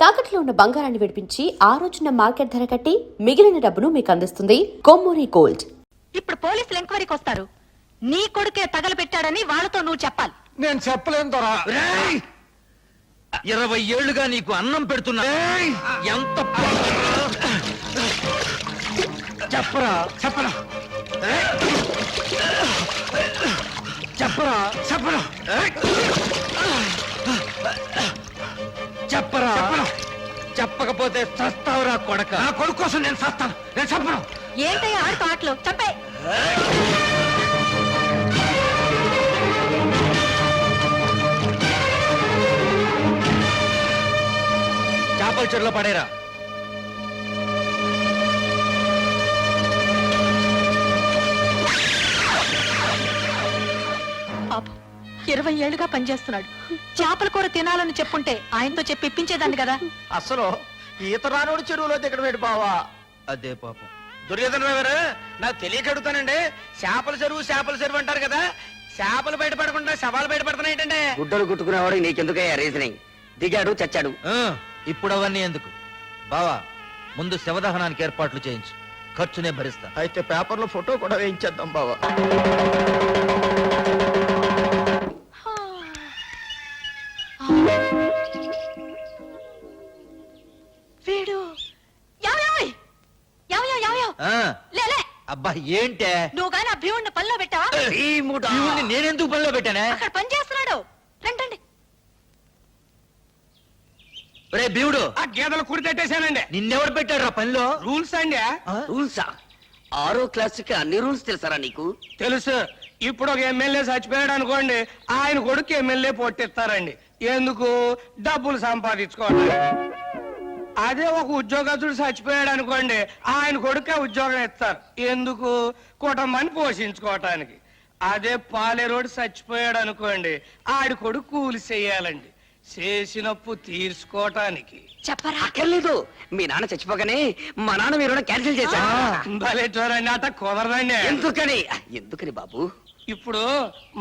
తాకట్లో ఉన్న బంగారాన్ని విడిపించి ఆ రోజున మార్కెట్ ధర కట్టి మిగిలిన డబ్బును మీకు అందిస్తుంది కొమ్మూరి గోల్డ్. ఇప్పుడు పోలీసులు ఎంక్వైరీకి వస్తారు. నీ కొడుకే తగలబెట్టాడని వాళ్ళతో నువ్వు చెప్పాలి. నేను చెప్పలేను దొరా. 20 ఏళ్లుగా నీకు అన్నం పెడుతున్నా. ఎంత చెప్పరా చెప్పరా చెప్పరా చెప్పరా చెప్పరా చెప్పకపోతే చస్తావురా కొడక. నా కొడుకు కోసం నేను చస్తాను. నేను చెప్పను. ఏంటయ్యా ఆడుతూ ఆటలు చంపే. చేపల చెరులో పడేరా. పాపం 20 ఏళ్లుగా పనిచేస్తున్నాడు. చేపల కూర తినాలని చెప్పుంటే ఆయనతో చెప్పి ఇప్పించేదాన్ని కదా. అసలు ఈత రానోడు చెరువులో దిగడం ఏంటి బావా? అదే పాపం. దుర్యోధన గారు నాకు తెలియక అడుగుతానండి. చేపల చెరువు అంటారు కదా, చేపలు బయటపడకుండా శవాలు బయటపడుతున్నాయి ఏంటంటే? గుడ్డలు కుట్టుకునేవాడు నీకెందుకయ్యా రీజనింగ్? దిగాడు చచ్చాడు. ఇప్పుడు అవన్నీ ఎందుకు బావా, ముందు శవదహనానికి ఏర్పాట్లు చేయించు, ఖర్చునే భరిస్తా. అయితే పేపర్లో ఫోటో కూడా వేయించేద్దాం బావా. వీడు లేలే. అబ్బా ఏంటే నువ్వు గాని ఆ భీముడిని పనిలో పెట్టావా? భీముడిని నేనెందుకు పనిలో పెట్టానే? అక్కడ పని చేస్తున్నాడు. రండి. రే భీముడు, ఆ గేదెలు కుడి తట్టేశానండి. నిన్నెవరు పెట్టాడు రా పనిలో? రూల్స్ అండి. రూల్సా? 6వ క్లాసుకి అన్ని రూల్స్ తెలుసారా నీకు? తెలుసు. ఇప్పుడు ఒక ఎమ్మెల్యే చచ్చిపోయాడు అనుకోండి, ఆయన కొడుకు ఎమ్మెల్యే పొట్టిస్తారండి. ఎందుకు? డబ్బులు సంపాదించుకోవడానికి. అదే ఒక ఉద్యోగస్తుడు చచ్చిపోయాడు అనుకోండి, ఆయన కొడుకే ఉద్యోగం ఇస్తారు. ఎందుకు? కుటుంబాన్ని పోషించుకోవటానికి. అదే పాలేరోడు చచ్చిపోయాడు అనుకోండి, ఆడి కొడుకు కూలి చెయ్యాలండి, చేసినప్పు తీర్చుకోవటానికి. చెప్పరా? అక్కర్లేదు. మీ నాన్న చచ్చిపోగానే మా నాన్న మీరు క్యాన్సిల్ చేశారు. భలే చూడండి, అట్ట కుదరదండి. ఎందుకని బాబు? ఇప్పుడు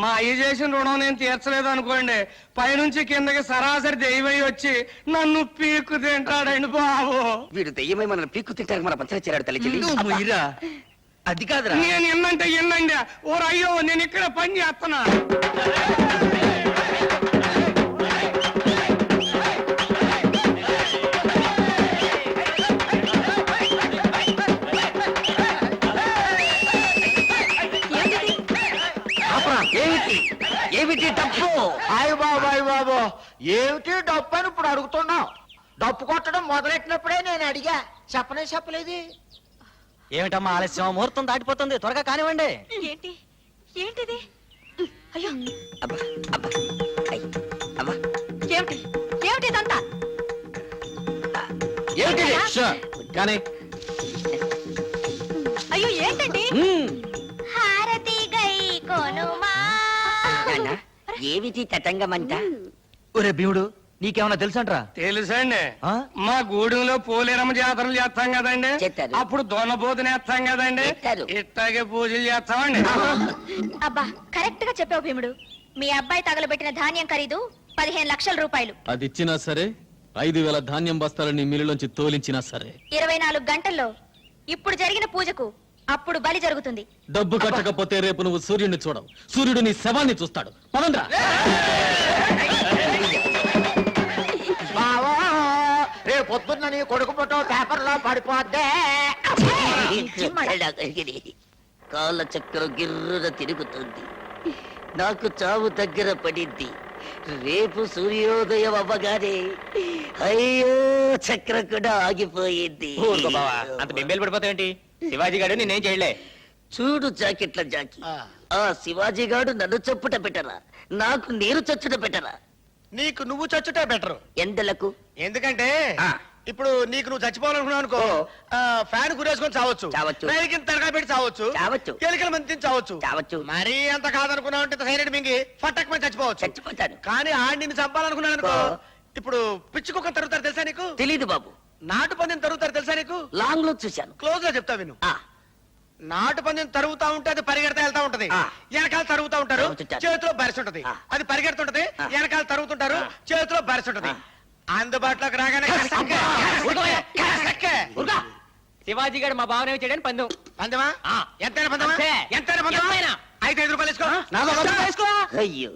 మా అయ్య చేసిన రుణం నేను తీర్చలేదు అనుకోండి, పైనుంచి కిందకి సరాసరి దెయ్యమై వచ్చి నన్ను పీక్కు తింటాడండి బాబు. వీడు దెయ్యమై మనల్ని పీక్కు తింటానికి మన పంచన చేరాడు తల్లి చెల్లి. నువ్వు మొయ్యిరా. అది కాదురా. నేను ఎన్నంటే ఎన్నండి. ఓ అయ్యో, నేను ఇక్కడ పని చేస్తున్నా. ఏమిటి డప్పు? అయ్య బాబు ఏమిటి డప్పు అని ఇప్పుడు అడుగుతున్నావు? డప్పు కొట్టడం మొదలెట్టినప్పుడే నేను అడిగా, చెప్పలేదు. ఏమిటమ్మా ఆలస్యం? ముహూర్తం దాటిపోతుంది, త్వరగా కానివ్వండి. ఏంటిది? అయ్యో, అబ్బా అబ్బా అబ్బా, ఏమిటి ఇదంతా? కానీ అయ్యో ఏంటండి? హారతి గై కొనుమా. ఏమిటి తతంగమంట? ఒరే భీముడు, నీకేమన్నా తెలుసంట్రా? తెలుసండి. ఆ? మా గూడెంలో పోలేరమ్మ జాతరలు చేస్తాం కదండి, చేస్తారు. అప్పుడు దొన్నపోతుని వేస్తాం కదండి, చేస్తారు. ఇట్టాగే పూజలు చేస్తామండి. అబ్బా, కరెక్ట్ గా చెప్పావు భీముడు. మీ అబ్బాయి తగలబెట్టిన ధాన్యం ఖరీదు 15 లక్షల రూపాయలు. అది ఇచ్చినా సరే, 5,000 ధాన్యం బస్తాలని మిల్లులోంచి తోలించినా సరే, 24 గంటల్లో ఇప్పుడు జరిగిన పూజకు అప్పుడు బలి జరుగుతుంది. డబ్బు కట్టకపోతే రేపు నువ్వు సూర్యుడిని చూడవు, సూర్యుడు నీ శవాన్ని చూస్తాడు. పదండ్రా. రేపు పొద్దున్న నీ కొడుకు ఫోటో పేపర్లో పడిపోద్దే. కాళ్ళ చక్రం గిర్రున తిరుగుతుంది. నాకు చావు దగ్గర పడింది. రేపు సూర్యోదయం అవ్వగానే అయ్యో చక్రం కూడా ఆగిపోయింది. అంత బెంబేలు పడిపోతావేంటి? శివాజీ గారు నేనేం చేయలే. చూడు జాకెట్ల జాకి, ఆ శివాజీ గాడు నన్ను చప్పుట పెట్టరా, నాకు నేను చచ్చుట పెట్టరా? నీకు నువ్వు చచ్చుటే బెటరు. ఎందలకు? ఎందుకంటే ఇప్పుడు నీకు నువ్వు చచ్చిపోవాలనుకున్నావు అనుకో, ఫ్యాన్ గురేసుకొని చావచ్చు, చావచ్చు. రైలుకింత తడగా పెట్టి చావచ్చు, చావచ్చు. ఎలికల మంది చావచ్చు. చావచ్చు. మరీ అంత కాదనుకున్నావు అంటే సైలెంట్ మింగి ఫట్టక్ మంది చచ్చిపోవచ్చు. చచ్చిపోతాను. కానీ ఆడి నిన్ను చంపాలనుకున్నాను అనుకో, ఇప్పుడు పిచ్చి కుక్క తరుగుతారు తెలుసా నీకు? తెలీదు బాబు. నాటు పందిని తరుగుతారు తెలుసా నీకు? లాంగ్ లో చూశాను. క్లోజ్ గా చెప్తా విను. నాటు పందిని తరుగుతా ఉంటే అది పరిగెడతా వెళ్తా ఉంటది, వెనకాల తరుగుతా ఉంటారు, చేతిలో బరిసి ఉంటది. అది పరిగెడుతుంటది, వెనకాల తరుగుతుంటారు, చేతిలో బరిసి ఉంటది. అందుబాటులోకి రాగానే శివాజీ గారు మా భావన చేయడానికి పందెం. పందమా ఎంతైనా పందమా అంతే. ఎంతైనా పందమా ఎంతైనా. అయితే 5 రూపాయలు వేసుకో నాకు ఒక రూపాయి వేసుకో. అయ్యో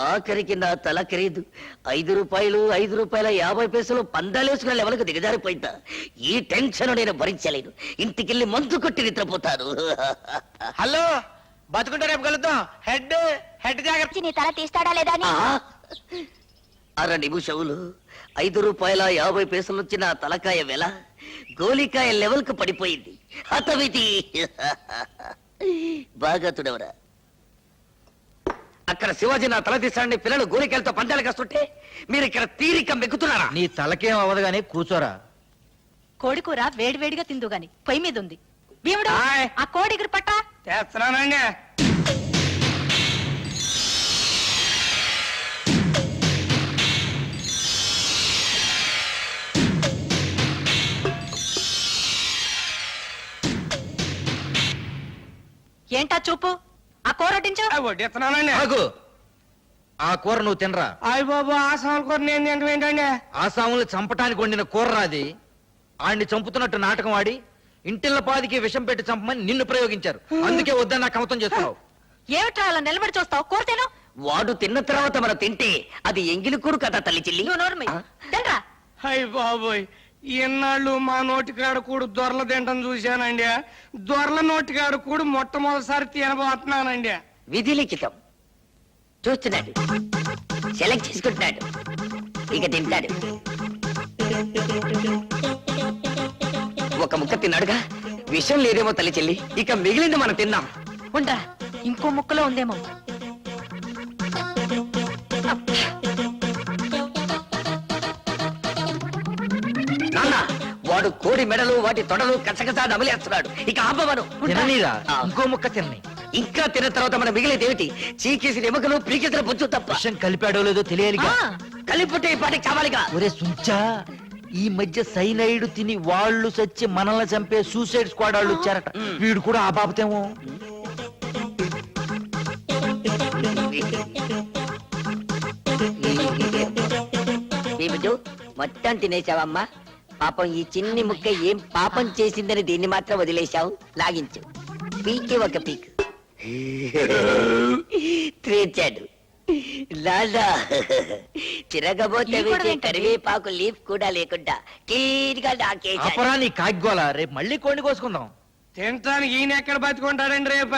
ఆఖరికి నా తల ఖరీదు 5 రూపాయలు 5 రూపాయల 50 పైసలు పందాలేసుకున్న లెవెల్కు దిగజారిపోయిందా? ఈ టెన్షన్ నేను భరించలేను. ఇంటికెళ్ళి మందు కొట్టి నిద్రపోతాను. హలో బతుకుంటే రేపు కలుద్దాం. హెడ్ జాగ్రత్త. నీ తల తీస్తాడా లేదా అని అర నిమిషములు 5 రూపాయల 50 పైసలు వచ్చిన ఆ తలకాయ వెల గోలికాయ లెవెల్కు పడిపోయింది. హతమితి. బాగా తుడవరా. అక్కడ శివాజీ నా తల తీస్తాడని పిల్లలు గోలికాయలతో పందాలకు వస్తుంటే మీరు ఇక్కడ తీరిక మెక్కుతున్నారా? నీ తలకేం అవ్వదు గానీ కూర్చోరా. కోడికూర వేడివేడిగా తిందు గాని పొయ్యి మీద ఉంది. భీముడు ఆయ్. ఆ కోడి ఎగురు పట్ట. చేస్తున్నానండి. ఏంటా చూపు? ఆ కూర వడ్డించు. వడ్డిస్తున్నానండి. ఆగు. ఆ కూర నువ్వు తినరా. అయ్య బాబు ఆ సాల్ కూర నేను తింటాం ఏంటండి? ఆ సాములు చంపటానికి వండిన కూర రాది. ఆడిని చంపుతున్నట్టు నాటకం ఆడి ఇంటిల్ల పాదికి విషం పెట్టి చంపమని నిన్ను ప్రయోగించారు. అందుకే వద్దని నాకు కమతం చేస్తున్నావు. ఏమిట్రా అలా నిలబడి చూస్తావు? కూర తిను. వాడు తిన్న తర్వాత మనం తింటే అది ఎంగిలి కూడు కదా తల్లి చెల్లి. నువ్వు నోరు మూయ్. తినరా. అయ్య బాబోయ్ ఇన్నాళ్ళు మా నోటికాడ కూడు దొరల తింటం చూశానండి. దొరల నోటికాడ కూడు మొట్టమొదటిసారి తినబోతున్నానండి. విధి లిఖితం. చూస్తున్నాడు, సెలెక్ట్ చేసుకుంటున్నాడు, ఇక తింటాడు. ఒక ముక్క తిన్నాడుగా, విషయం లేదేమో తల్లి చెల్లి. ఇక మిగిలింది మనం తిందాం. ఉండరా, ఇంకో ముక్కలో ఉందేమో. నాన్న వాడు కోడి మెడలు వాటి తొడలు కసకసా నమిలేస్తున్నాడు. ఇక ఆపవను. తిననీరా. ఇంకో ముక్క తినని. ఇంకా తిన్న తర్వాత మనం మిగిలింది ఏమిటి? చీకేసిన ఎముకలు పీకేసిన బొచ్చు తప్ప. విషం కలిపాడో లేదో తెలియాలిగా. కలిపుట్టే ఈ పాటికి కావాలిగా. ఒరే సుంచా, ఈ మధ్య సైనైడ్ తిని వాళ్ళు చచ్చి మనల్ని చంపే సూసైడ్ స్క్వాడ్ వాళ్ళు వచ్చారట. వీడు కూడా ఆ బాబతేమో. ఏమిటో మొత్తం తినేశావమ్మా? పాపం ఈ చిన్ని ముక్క ఏం పాపం చేసిందని దీన్ని మాత్రం వదిలేశావు. లాగించు, పీకి ఒక పీక్. తీర్చాడు లాలా. తిరగబోతే వేసే కరివేపాకు లీఫ్ కూడా లేకుండా క్లీన్గా నాకేశాడు. అపరా నీ కాగ్గోలా. రేపు మళ్ళీ కోడిని కోసుకుందాం. తినటానికి ఈయన ఎక్కడ బతుకుంటాడండి రేప?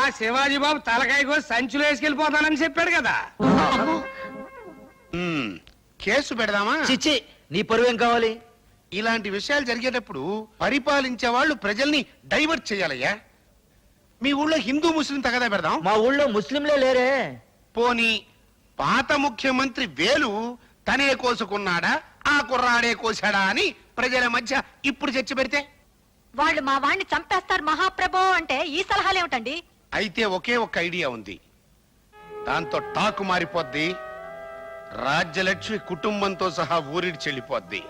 ఆ శివాజీ బాబు తలకాయ కోసి సంచులు వేసుకెళ్ళిపోతానని చెప్పాడు కదా. కేసు పెడదామా? చిచ్చి, నీ పరువేం కావాలి? ఇలాంటి విషయాలు జరిగేటప్పుడు పరిపాలించే వాళ్ళు ప్రజల్ని డైవర్ట్ చేయాలయ్యా. మీ ఊళ్ళో హిందూ ముస్లిం తగదా పెడదాం. మా ఊళ్ళో ముస్లింలే లేరే. పోనీ పాత ముఖ్యమంత్రి వేలు తనే కోసుకున్నాడా ఆ కుర్రాడే కోసాడా అని ప్రజల మధ్య ఇప్పుడు చర్చ పెడితే? వాళ్ళు మా వాణ్ణి చంపేస్తారు మహాప్రభో అంటే ఈ సలహాలేమిటండి? అయితే ఒకే ఒక్క ఐడియా ఉంది. దాంతో టాకు మారిపోద్ది. రాజ్యలక్ష్మి కుటుంబంతో సహా ఊరిడి చెల్లిపోద్ది.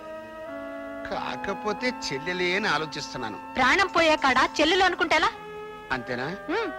కాకపోతే చెల్లెలే అని ఆలోచిస్తున్నాను. ప్రాణం పోయే కాడ చెల్లెలు అనుకుంటేలా? అంతేనా? ఉమ్.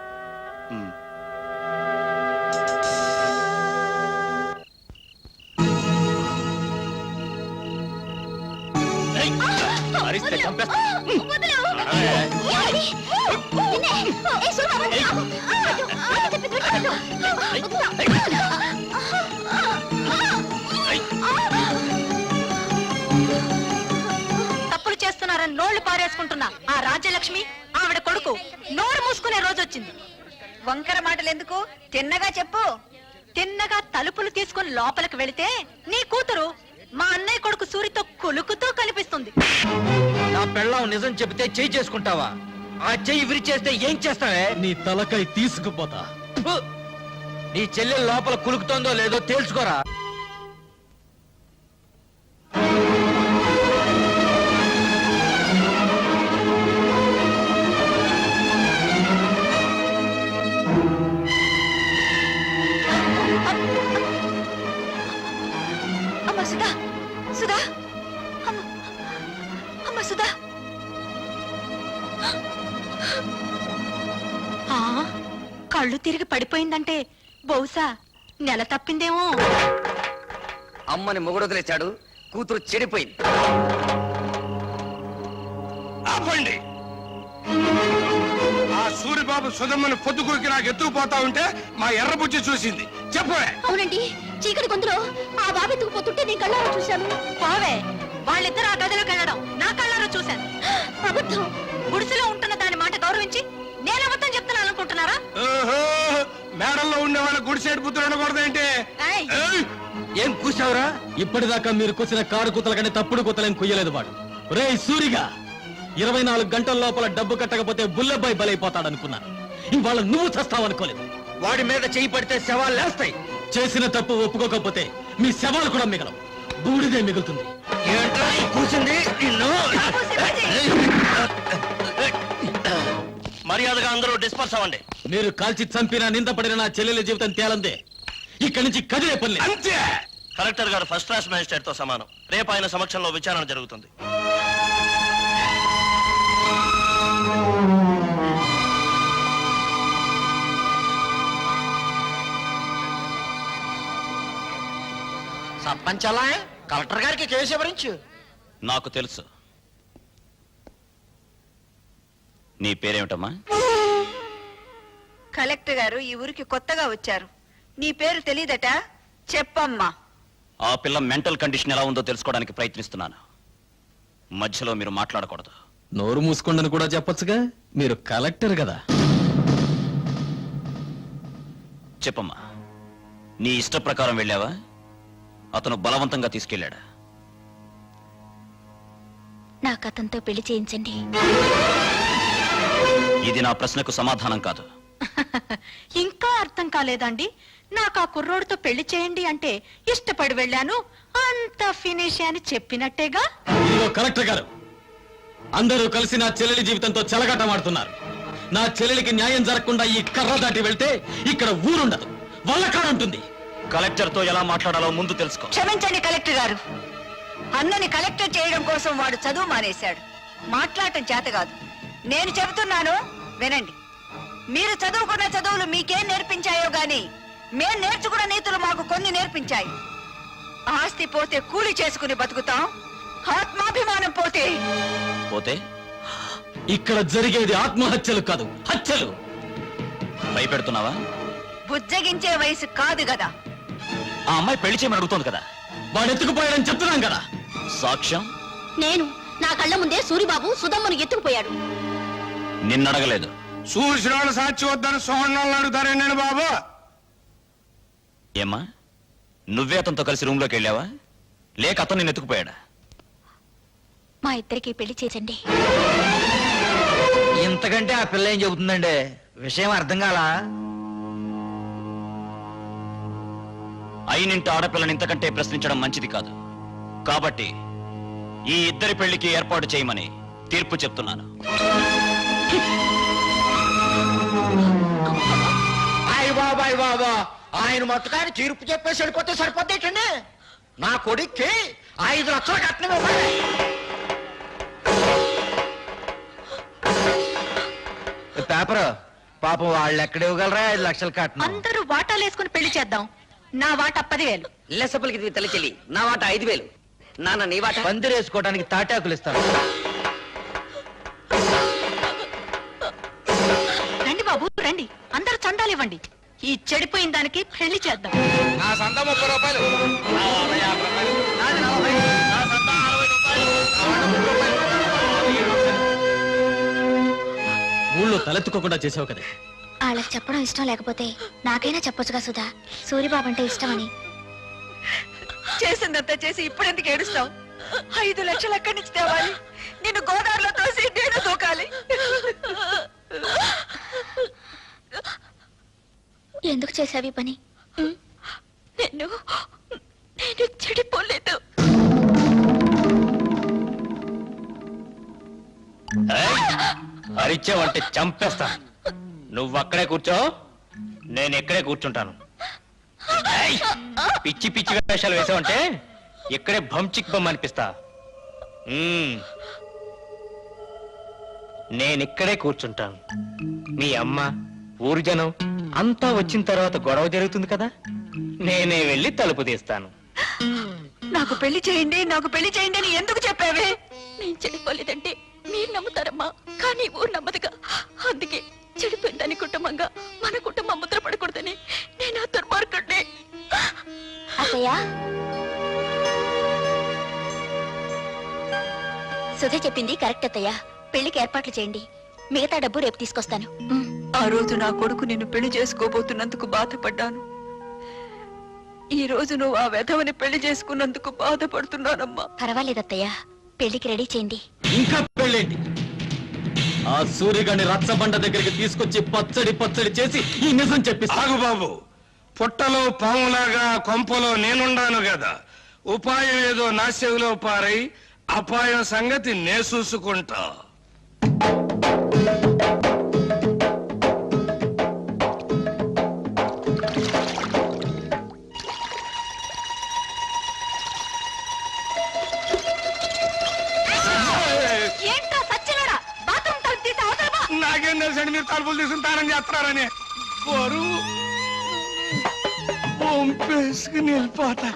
తప్పులు చేస్తున్నారని నోళ్లు పారేసుకుంటున్నా ఆ రాజ్యలక్ష్మి ఆవిడ కొడుకు నోరు మూసుకునే రోజు వచ్చింది. వంకర మాటలు ఎందుకు? తిన్నగా చెప్పు. తిన్నగా తలుపులు తీసుకుని లోపలికి వెళితే నీ కూతురు మా అన్నయ్య కొడుకు సూరితో కులుకుతూ కనిపిస్తుంది. నా పెళ్ళాం నిజం చెబితే చెయ్యి చేసుకుంటావా? ఆ చెయ్యి విరిచేస్తే ఏం చేస్తావే? నీ తలకాయ తీసుకుపోతా. ఫు! నీ చెల్లెలు లోపల కులుకుతోందో లేదో తేల్చుకోరా. అమ్మ సుధా, సుధా, అమ్మ సుధా. కళ్ళు తిరిగి పడిపోయిందంటే బహుశా నెల తప్పిందేమో. అమ్మని మొగుడొదిలేశాడు, కూతురు చెడిపోయింది. ఆపండి. ఆ సూరిబాబు సుధమ్మను పొద్దుకూరికి నాకు ఎత్తుకుపోతా ఉంటే మా ఎర్రబుజ్జి చూసింది. చెప్పవే. అవునండి, చీకటి గొంతులో ఆ బాబు ఎత్తుకుపోతుంటే నీ కళ్ళారా చూశాను. బావే, వాళ్ళిద్దరు ఆ గదిలోకి వెళ్ళడం నా కళ్ళారా చూశాను. అబద్ధం. గుడిసెలో ఉంటున్న దాని మాట గౌరవించి నేను అబద్ధం చెప్తున్నాను అనుకుంటున్నారా? ఓహో, మేడల్లో ఉండే వాళ్ళ గుడిసేడు బుద్ధులు ఉండకూడదేంటి? ఏయ్, ఏయ్! ఏం కూసావురా? ఇప్పటిదాకా మీరు కూసిన కారు కూతల కంటే తప్పుడు కూతలేం కుయ్యలేదు వాడు. రే సూరిగా, 24 గంటల లోపల డబ్బు కట్టకపోతే బుల్లెబ్బాయి బలైపోతాడనుకున్నాను. ఇవాళ నువ్వు చస్తావనుకోలేదు. వాడి మీద చేయి పడితే శవాలు లేస్తాయి. చేసిన తప్పు ఒప్పుకోకపోతే మీ శవాలు కూడా మిగలవు, బూడిదే మిగులుతుంది. ఏంట్రా ఈ కూసింది నిన్ను? మర్యాదగా అందరూ డిస్పర్స్ అవ్వండి. మీరు కాల్చి చంపిన నిందపడిన నా చెల్లెల జీవితం తేలందే. ఇక్కడి నుంచి కదిలే పని లేదు. అంతే. కలెక్టర్ గారు ఫస్ట్ క్లాస్ మ్యాజిస్ట్రేట్ తో సమానం. రేపు ఆయన సమక్షంలో విచారణ జరుగుతుంది. సర్పంచ్ అలా కలెక్టర్ గారికి కేసు ఎవరించు. నాకు తెలుసు. నీ పేరేమిటమ్మా? కలెక్టర్ గారు ఈ ఊరికి కొత్తగా వచ్చారు. నీ పేరు తెలీదట? చెప్పమ్మా. ఆ పిల్ల మెంటల్ కండిషన్ ఎలా ఉందో తెలుసుకోవడానికి ప్రయత్నిస్తున్నాను. మధ్యలో మీరు మాట్లాడకూడదు. నోరు మూసుకోండని కూడా చెప్పొచ్చుగా, మీరు కలెక్టర్ కదా. చెప్పమ్మా, నీ ఇష్ట ప్రకారం వెళ్ళావా? అతను బలవంతంగా తీసుకెళ్ళాడా? నాకు అతనితో పెళ్లి చేయించండి. ఇది నా ప్రశ్నకు సమాధానం కాదు. ఇంకా అర్థం కాలేదండి? నాకు ఆ కుర్రోడితో పెళ్లి చేయండి అంటే ఇష్టపడి వెళ్ళాను, అంత ఫినిష్ అని చెప్పినట్టేగా. ఇదిగో కలెక్టర్ గారు, అందరూ కలిసి నా చెల్లెలి జీవితంతో చెలగాటమాడుతున్నారు. నా చెల్లెలికి న్యాయం జరగకుండా ఈ కర్ర దాటి వెళ్తే ఇక్కడ ఊరుండదు, వల్లకాడుంటుంది. కలెక్టర్ తో ఎలా మాట్లాడాలో ముందు తెలుసుకో. క్షమించండి కలెక్టర్ గారు, అన్నని కలెక్టర్ చేయడం కోసం వాడు చదువు మానేశాడు. మాట్లాడటం చేత కాదు. నేను చెబుతున్నాను వినండి. మీరు చదువుకున్న చదువులు మీకేం నేర్పించాయో గాని మేం నేర్చుకున్న నీతులు మాకు కొన్ని నేర్పించాయి. ఆస్తి పోతే కూలి చేసుకుని బతుకుతాం, ఆత్మాభిమానం పోతే పోతే ఇక్కడ జరిగేది ఆత్మహత్యలు కాదు, హత్యలు. భయపెడుతున్నావా? బుజ్జగించే వయసు కాదు కదా. ఆ అమ్మాయి పెళ్లి చేయమని అడుగుతోంది కదా. వాడు ఎత్తుకుపోయాడని చెప్తున్నాం కదా. సాక్ష్యం? నేను నా కళ్ళ ముందే సూరిబాబు సుధమ్మను ఎత్తుకుపోయాడు. నిన్నడగలేదు. చూసిన వాళ్ళు సాక్షి వద్దని సోహన్ అడుగుతారేండి బాబు? ఏమ్మా, నువ్వే అతనితో కలిసి రూమ్ లోకి వెళ్ళావా, లేక అతను నిన్ను ఎత్తుకుపోయాడా? మా ఇద్దరికి పెళ్లి చేయండి. ఇంతకంటే ఆ పిల్ల ఏం చెబుతుందండి? విషయం అర్థం కాలా? అయినింటి ఆడపిల్లని ఇంతకంటే ప్రశ్నించడం మంచిది కాదు. కాబట్టి ఈ ఇద్దరి పెళ్లికి ఏర్పాటు చేయమని తీర్పు చెప్తున్నాను. అయ్య బాబాయ్ బాబా, ఆయన మొత్తకాన్ని తీర్పు చెప్పేసి వెళ్ళిపోతే సరిపోతేటండి. నా కొడుక్కి 5 లక్షలు కట్నం ఇవ్వాలి. పేపర్ పాపం వాళ్ళు ఎక్కడ ఇవ్వగలరా 5 లక్షలు కట్నం? అందరూ వాటాలు వేసుకుని పెళ్లి చేద్దాం. నా వాటా 10,000. లెసపలికి తల్లి చెల్లి, నా వాట 5,000. నాన్న నీ వాట? పందిరేసుకోవడానికి తాటాకులు ఇస్తాను. రండి బాబు రండి, అందరూ చందాలు ఇవ్వండి. ఈ చెడిపోయిన దానికి పెళ్లి చేద్దాం. నా సంత 30 రూపాయలు. నా వాళ్ళ 50 రూపాయలు. నాది 40. నా సంత 60 రూపాయలు. నా వాళ్ళ 30 రూపాయలు. ఊళ్ళో తలెత్తుకోకుండా చేసావు కదా. వాళ్ళకి చెప్పడం ఇష్టం లేకపోతే నాకైనా చెప్పొచ్చుగా సుధా, సూరిబాబు అంటే ఇష్టమని. చేసిందంతా చేసి ఇప్పుడెందుకు ఏడుస్తావు? 5 లక్షలు ఎక్కడి నుంచి తేవాలి? నిన్ను గోదావరిలో తోసి నేను దూకాలి. ఎందుకు చేసావి పని? నేను చెడిపోలేదు. అరిచావంటే చంపేస్తా. నువ్వు అక్కడే కూర్చో, నేను ఇక్కడే కూర్చుంటాను. ఏయ్! పిచ్చి పిచ్చి వేషాలు వేసావంటే ఇక్కడే భంచిక్ బొమ్మ అనిపిస్తా. నేను ఇక్కడే కూర్చుంటాను. మీ అమ్మ, ఊరు జనం అంతా వచ్చిన తర్వాత గొడవ జరుగుతుంది కదా, నేనే వెళ్ళి తలుపు తీస్తాను. నాకు పెళ్లి చేయండి, నాకు పెళ్లి చేయండి అని ఎందుకు చెప్పావే? నేను చెడిపోలేదంటే మీరు నమ్ముతారమ్మా? సుధ చెప్పింది కరెక్ట్ అత్తయ్య. పెళ్లికి ఏర్పాట్లు చేయండి. మిగతా డబ్బు రేపు తీసుకొస్తాను. ఆ రోజు నా కొడుకు నిన్ను పెళ్లి చేసుకోబోతున్నందుకు బాధపడ్డాను. ఈ రోజు నువ్వు ఆ వెధవని పెళ్లి చేసుకున్నందుకు బాధపడుతున్నానమ్మా. పర్వాలేదత్తయ్య, పెళ్లికి రెడీ చేయండి. ఇంకా పెళ్ళేంటి? ఆ సూర్యగాడిని రచ్చబండ దగ్గరికి తీసుకొచ్చి పచ్చడి పచ్చడి చేసి ఈ నిజం చెప్పి ఆగు బాబు, పుట్టలో పాములాగా కొంపలో నేనుండాను కదా, ఉపాయం ఏదో నా చెవిలో పారై అపాయం సంగతి నే చూసుకుంటా. ఏంట్రా సచ్చినోడా, బాత్రూమ్ తలుపు తీసి అవతల పో. నాకేం తెలుసండి మీరు తలుపులు తీసుకుంటారని చేస్తున్నారని. బరువు పంపేసుకుని వెళ్ళిపోతా.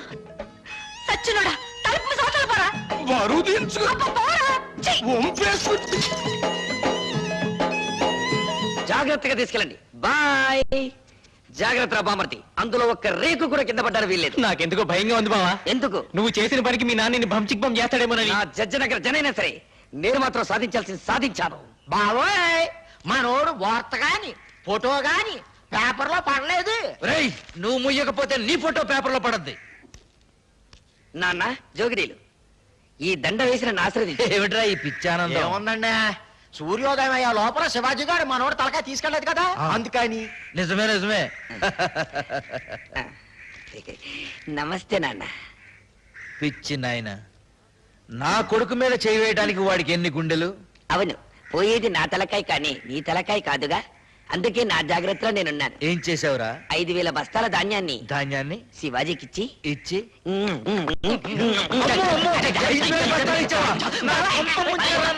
సచ్చినోడా, తలుపు మూసి అవతల పోరా. బరువు దించుకు అబ్బా, పోరా. ఛీ! పంపేసుకు. జాగ్రత్తగా తీసుకెళ్ళండి. బాయ్. జాగ్రత్త బామర్తి, అందులో ఒక్క రేకు కూడా కింద పడ్డారు వీల్లేదు. నాకెందుకో భయంగా ఉంది బావా. ఎందుకు? నువ్వు చేసిన పనికి మీ నాన్నని భంచిక్బం చేస్తాడేమోనని. నా జడ్జి దగ్గర జనైనా సరే నేను మాత్రం సాధించాల్సింది సాధించాను. బావోయ్, మనోడు వార్త గాని ఫోటో గాని పేపర్లో పడలేదు. రేయ్, నువ్వు ముయ్యకపోతే నీ ఫోటో పేపర్లో పడద్ది. నాన్న జోగిరీలు, ఈ దండ వేసిన ఆశ్రదించి ఏమిట్రా ఈ పిచ్చానందం? ఏముందండి, సూర్యోదయం అయ్యే లోపల శివాజీ గారు మనోడు తలకాయ తీసుకెళ్లేదు కదా, అందుకని. నిజమే నిజమే. నమస్తే నాన్న. పిచ్చి నాయన, నా కొడుకు మీద చేయి వేయడానికి వాడికి ఎన్ని గుండెలు? అవును, పోయేది నా తలకాయ కానీ నీ తలకాయ కాదుగా, అందుకే నా జాగ్రత్తలో నేనున్నాను. ఏం చేసావురా? 5,000 బస్తాల ధాన్యాన్ని ధాన్యాన్ని శివాజీకిచ్చి ఇచ్చి 5,000 బస్తాలు ఇచ్చావా? నా కొంప ముంచావా?